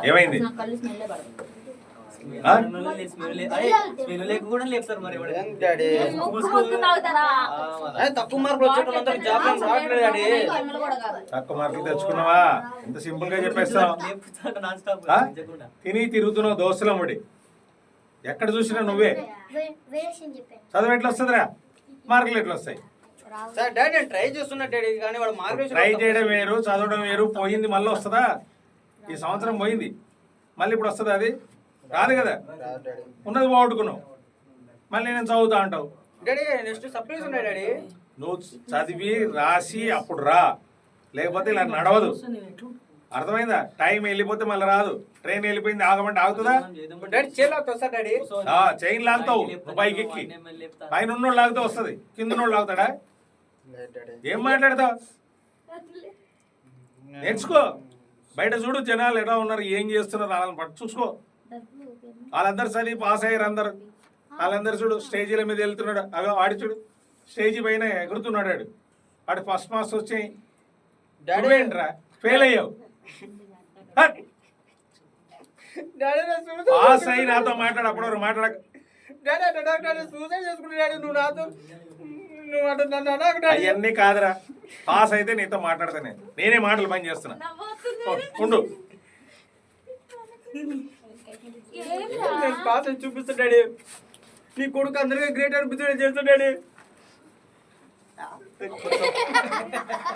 ఏమైంది? తక్కువ మార్కులు తెచ్చుకున్నావా? ఇంత సింపుల్ గా చెప్పేస్తావు. తిని తిరుగుతున్నావు దోస్తులమ్మడి. ఎక్కడ చూసినా నువ్వే. చదువు ఎట్లా వస్తుందిరా? మార్కులు ఎట్లా వస్తాయి? ట్రై చేస్తున్నా డాడీ, కానీ వాడు మార్కులు ట్రై చేయడం వేరు, చదవడం వేరు. పోయింది మళ్ళీ వస్తుందా? ఈ సంవత్సరం పోయింది, మళ్ళీ ఇప్పుడు వస్తుందా? అది రాదు కదా. ఉన్నది పోగొట్టుకున్నావు, మళ్ళీ నేను చదువుతా అంటావు. డాడీ నెక్స్ట్ సప్లీస్ ఉన్నాయి డాడీ. నువ్వు చదివి రాసి అప్పుడు రా, లేకపోతే ఇలా నడవదు. అర్థమైందా? టైం వెళ్ళిపోతే మళ్ళీ రాదు. ట్రైన్ వెళ్ళిపోయింది ఆగమంటే ఆగుతుందా? చైన్ లాగుతావు పైకి ఎక్కి. పైన ఉన్నోడు లాగితే వస్తుంది, కింద ఉన్నోడు లాగుతాడా? ఏం మాట్లాడతావు? నేర్చుకో. బయట చూడు జనాలు ఎలా ఉన్నారు, ఏం చేస్తున్నారు, వాళ్ళని పట్టు చూసుకో. వాళ్ళందరూ చదివి పాస్ అయ్యారు అందరు. వాళ్ళందరూ చూడు స్టేజీల మీద వెళ్తున్నాడు. అగో వాడి చూడు స్టేజీ పైన ఎగురుతున్నాడు. వాడు ఫస్ట్ మార్క్స్ వచ్చాయి. ఏంట్రా ఫెయిల్ అయ్యావు? పాస్ అయ్యి నాతో మాట్లాడు. అప్పుడు మాట్లాడక సూసైడ్ చేసుకుంటాడు. నువ్వు నాతో అవన్నీ కాదురా. పాస్ అయితే నీతో మాట్లాడతానే. నేనే మాటలు పని చేస్తున్నా. ఉండు. పాస్ చూపిస్తాడు. నీ కొడుకు అందరికీ గ్రేట్ అనిపిస్తాడు చేస్తాడు.